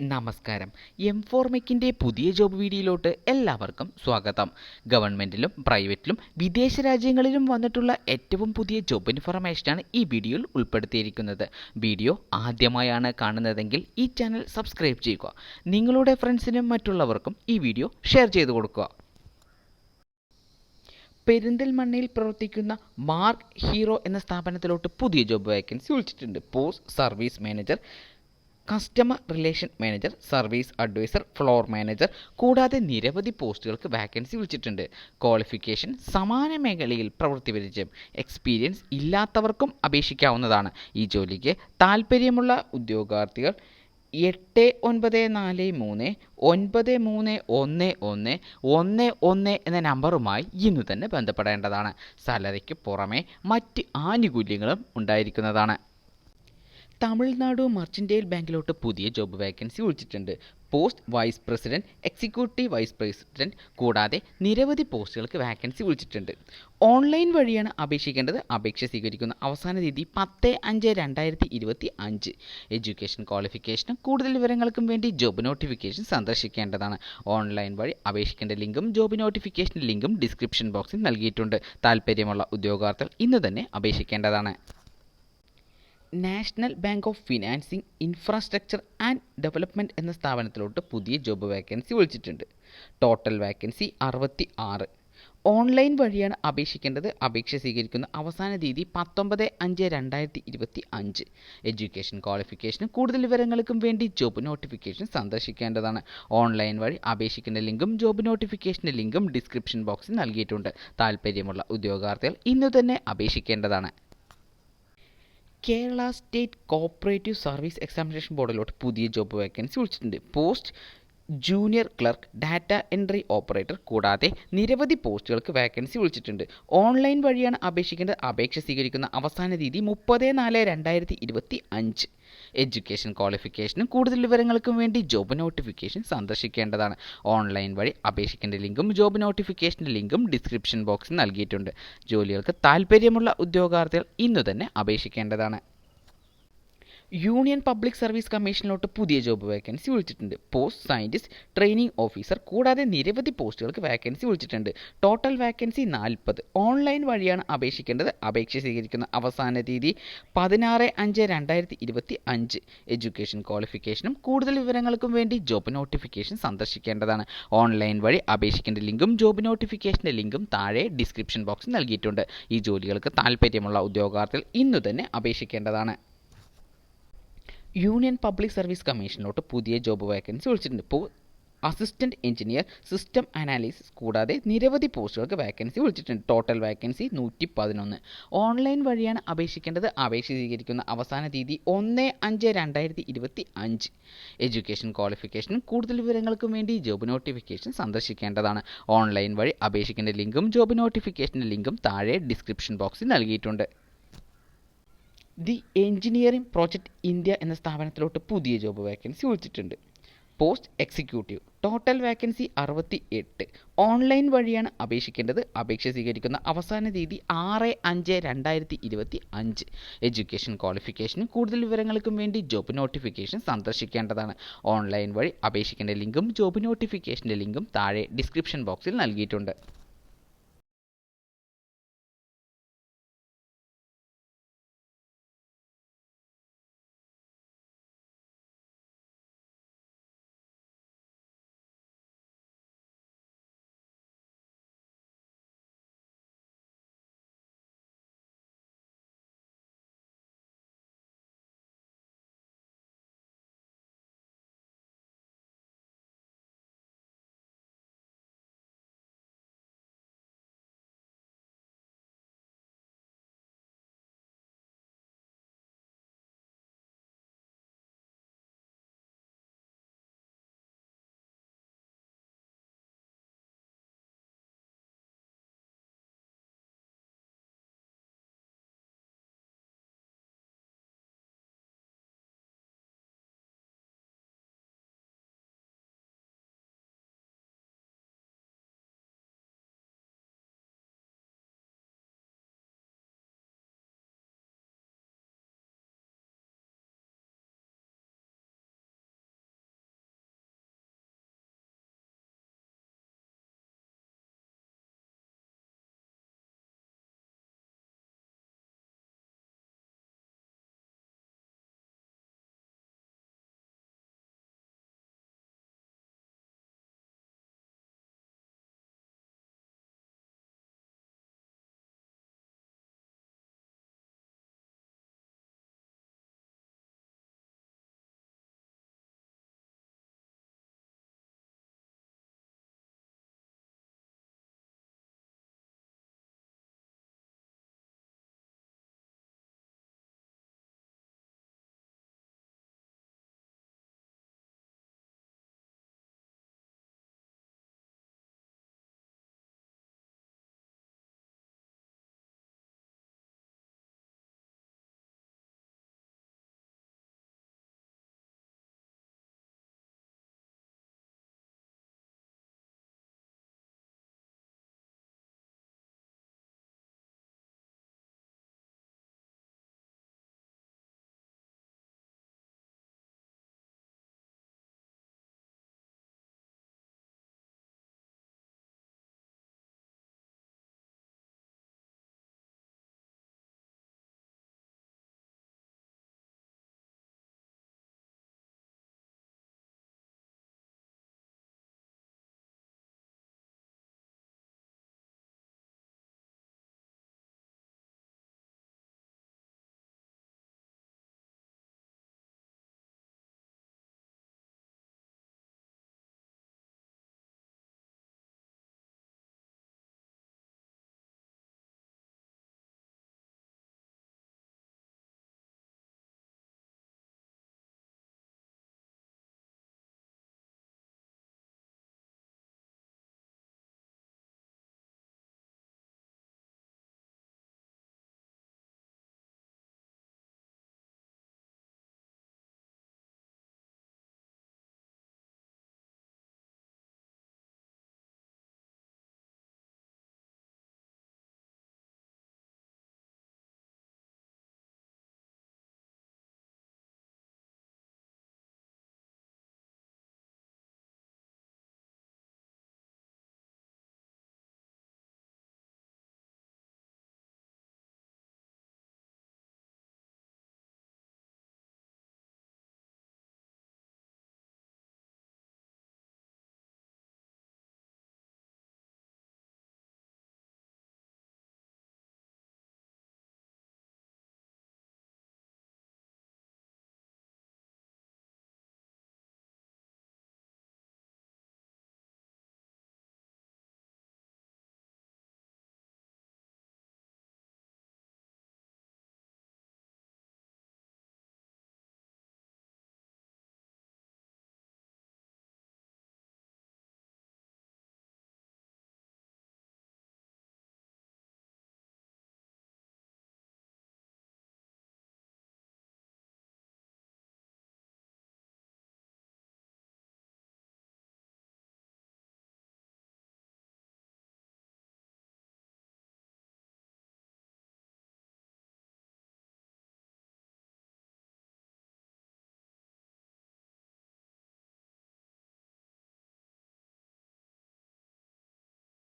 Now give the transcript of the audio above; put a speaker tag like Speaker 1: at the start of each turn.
Speaker 1: നമസ്കാരം. എംഫോർമെക്കിൻ്റെ പുതിയ ജോബ് വീഡിയോയിലോട്ട് എല്ലാവർക്കും സ്വാഗതം. ഗവൺമെൻറ്റിലും പ്രൈവറ്റിലും വിദേശ രാജ്യങ്ങളിലും വന്നിട്ടുള്ള ഏറ്റവും പുതിയ ജോബ് ഇൻഫർമേഷനാണ് ഈ വീഡിയോയിൽ ഉൾപ്പെടുത്തിയിരിക്കുന്നത്. വീഡിയോ ആദ്യമായാണ് കാണുന്നതെങ്കിൽ ഈ ചാനൽ സബ്സ്ക്രൈബ് ചെയ്യുക. നിങ്ങളുടെ ഫ്രണ്ട്സിനും മറ്റുള്ളവർക്കും ഈ വീഡിയോ ഷെയർ ചെയ്തു കൊടുക്കുക. പെരിന്തൽമണ്ണയിൽ പ്രവർത്തിക്കുന്ന മാർക്ക് ഹീറോ എന്ന സ്ഥാപനത്തിലോട്ട് പുതിയ ജോബ് വേക്കൻസി വിളിച്ചിട്ടുണ്ട്. Post service manager, customer relation manager, service adviser, floor manager കൂടാതെ നിരവധി പോസ്റ്റുകൾക്ക് വാക്കൻസി വിളിച്ചിട്ടുണ്ട്. ക്വാളിഫിക്കേഷൻ സമാന മേഖലയിൽ പ്രവൃത്തി പരിചയം, എക്സ്പീരിയൻസ് ഇല്ലാത്തവർക്കും അപേക്ഷിക്കാവുന്നതാണ്. ഈ ജോലിക്ക് താൽപ്പര്യമുള്ള ഉദ്യോഗാർത്ഥികൾ 8943931111 എന്ന നമ്പറുമായി ഇന്ന് തന്നെ ബന്ധപ്പെടേണ്ടതാണ്. സാലറിക്ക് പുറമെ മറ്റ് ആനുകൂല്യങ്ങളും ഉണ്ടായിരിക്കുന്നതാണ്. തമിഴ്നാട് മർച്ചൻറ്റൈൽ ബാങ്കിലോട്ട് പുതിയ ജോബ് വേക്കൻസി വിളിച്ചിട്ടുണ്ട്. Post vice president, executive vice president കൂടാതെ നിരവധി പോസ്റ്റുകൾക്ക് വാക്കൻസി വിളിച്ചിട്ടുണ്ട്. ഓൺലൈൻ വഴിയാണ് അപേക്ഷിക്കേണ്ടത്. അപേക്ഷ സ്വീകരിക്കുന്ന അവസാന തീയതി 10/5/2025. എഡ്യൂക്കേഷൻ ക്വാളിഫിക്കേഷനും കൂടുതൽ വിവരങ്ങൾക്കും വേണ്ടി ജോബ് നോട്ടിഫിക്കേഷൻ സന്ദർശിക്കേണ്ടതാണ്. ഓൺലൈൻ വഴി അപേക്ഷിക്കേണ്ട ലിങ്കും ജോബ് നോട്ടിഫിക്കേഷൻ ലിങ്കും ഡിസ്ക്രിപ്ഷൻ ബോക്സിൽ നൽകിയിട്ടുണ്ട്. താൽപ്പര്യമുള്ള ഉദ്യോഗാർത്ഥികൾ ഇന്ന് തന്നെ അപേക്ഷിക്കേണ്ടതാണ്. National bank of financing infrastructure and development എന്ന സ്ഥാപനത്തിലോട്ട് പുതിയ ജോബ് വേക്കൻസി വിളിച്ചിട്ടുണ്ട്. Total vacancy 66. ഓൺലൈൻ വഴിയാണ് അപേക്ഷിക്കേണ്ടത്. അപേക്ഷ സ്വീകരിക്കുന്ന അവസാന തീയതി 19/5/2025. എഡ്യൂക്കേഷൻ ക്വാളിഫിക്കേഷനും കൂടുതൽ വിവരങ്ങൾക്കും വേണ്ടി ജോബ് നോട്ടിഫിക്കേഷൻ സന്ദർശിക്കേണ്ടതാണ്. ഓൺലൈൻ വഴി അപേക്ഷിക്കേണ്ട ലിങ്കും ജോബ് നോട്ടിഫിക്കേഷൻ്റെ ലിങ്കും ഡിസ്ക്രിപ്ഷൻ ബോക്സിൽ നൽകിയിട്ടുണ്ട്. താൽപ്പര്യമുള്ള ഉദ്യോഗാർത്ഥികൾ ഇന്നു തന്നെ അപേക്ഷിക്കേണ്ടതാണ്. Kerala state cooperative service examination ബോർഡിലോട്ട് പുതിയ ജോബ് വേക്കൻസി വിളിച്ചിട്ടുണ്ട്. Post junior clerk, data entry operator കൂടാതെ നിരവധി പോസ്റ്റുകൾക്ക് വാക്കൻസി വിളിച്ചിട്ടുണ്ട്. ഓൺലൈൻ വഴിയാണ് അപേക്ഷിക്കേണ്ടത്. അപേക്ഷ സ്വീകരിക്കുന്ന അവസാന തീയതി 30/4/2025. എഡ്യൂക്കേഷൻ ക്വാളിഫിക്കേഷനും കൂടുതൽ വിവരങ്ങൾക്കും വേണ്ടി ജോബ് നോട്ടിഫിക്കേഷൻ സന്ദർശിക്കേണ്ടതാണ്. ഓൺലൈൻ വഴി അപേക്ഷിക്കേണ്ട ലിങ്കും ജോബ് നോട്ടിഫിക്കേഷൻ്റെ ലിങ്കും ഡിസ്ക്രിപ്ഷൻ ബോക്സിൽ നൽകിയിട്ടുണ്ട്. ജോലികൾക്ക് താൽപ്പര്യമുള്ള ഉദ്യോഗാർത്ഥികൾ ഇന്നു തന്നെ അപേക്ഷിക്കേണ്ടതാണ്. യൂണിയൻ പബ്ലിക് സർവീസ് കമ്മീഷനിലോട്ട് പുതിയ ജോബ് വേക്കൻസി വിളിച്ചിട്ടുണ്ട്. പോസ്റ്റ് സയൻറ്റിസ്റ്റ്, ട്രെയിനിങ് ഓഫീസർ കൂടാതെ നിരവധി പോസ്റ്റുകൾക്ക് വാക്കൻസി വിളിച്ചിട്ടുണ്ട്. Total vacancy 40. ഓൺലൈൻ വഴിയാണ് അപേക്ഷിക്കേണ്ടത്. അപേക്ഷ സ്വീകരിക്കുന്ന അവസാന തീയതി 16/5/2025. എഡ്യൂക്കേഷൻ ക്വാളിഫിക്കേഷനും കൂടുതൽ വിവരങ്ങൾക്കും വേണ്ടി ജോബ് നോട്ടിഫിക്കേഷൻ സന്ദർശിക്കേണ്ടതാണ്. ഓൺലൈൻ വഴി അപേക്ഷിക്കേണ്ട ലിങ്കും ജോബ് നോട്ടിഫിക്കേഷൻ്റെ ലിങ്കും താഴെ ഡിസ്ക്രിപ്ഷൻ ബോക്സിൽ നൽകിയിട്ടുണ്ട്. ഈ ജോലികൾക്ക് താൽപ്പര്യമുള്ള ഉദ്യോഗാർത്ഥികൾ ഇന്നു തന്നെ അപേക്ഷിക്കേണ്ടതാണ്. യൂണിയൻ പബ്ലിക് സർവീസ് കമ്മീഷനിലോട്ട് പുതിയ ജോബ് വേക്കൻസി വിളിച്ചിട്ടുണ്ട്. ഇപ്പോൾ അസിസ്റ്റൻറ്റ് എഞ്ചിനീയർ, സിസ്റ്റം അനാലിസിസ് കൂടാതെ നിരവധി പോസ്റ്റുകൾക്ക് വാക്കൻസി വിളിച്ചിട്ടുണ്ട്. Total vacancy 111. ഓൺലൈൻ വഴിയാണ് അപേക്ഷിക്കേണ്ടത്. അപേക്ഷ സ്വീകരിക്കുന്ന അവസാന തീയതി 1/5/2025. എഡ്യൂക്കേഷൻ ക്വാളിഫിക്കേഷനും കൂടുതൽ വിവരങ്ങൾക്കും വേണ്ടി ജോബ് നോട്ടിഫിക്കേഷൻ സന്ദർശിക്കേണ്ടതാണ്. ഓൺലൈൻ വഴി അപേക്ഷിക്കേണ്ട ലിങ്കും ജോബ് നോട്ടിഫിക്കേഷൻ്റെ ലിങ്കും താഴെ ഡിസ്ക്രിപ്ഷൻ ബോക്സിൽ നൽകിയിട്ടുണ്ട്. ദി എഞ്ചിനീയറിംഗ് പ്രോജക്റ്റ് ഇന്ത്യ എന്ന സ്ഥാപനത്തിലോട്ട് പുതിയ ജോബ് വേക്കൻസി വിളിച്ചിട്ടുണ്ട്. Post executive. Total vacancy 68. Online വഴിയാണ് അപേക്ഷിക്കേണ്ടത്. അപേക്ഷ സ്വീകരിക്കുന്ന അവസാന തീയതി 6/5/2025. എഡ്യൂക്കേഷൻ ക്വാളിഫിക്കേഷനും കൂടുതൽ വിവരങ്ങൾക്കും വേണ്ടി ജോബ് നോട്ടിഫിക്കേഷൻ സന്ദർശിക്കേണ്ടതാണ്. ഓൺലൈൻ വഴി അപേക്ഷിക്കേണ്ട ലിങ്കും ജോബ് നോട്ടിഫിക്കേഷൻ്റെ ലിങ്കും താഴെ ഡിസ്ക്രിപ്ഷൻ ബോക്സിൽ നൽകിയിട്ടുണ്ട്.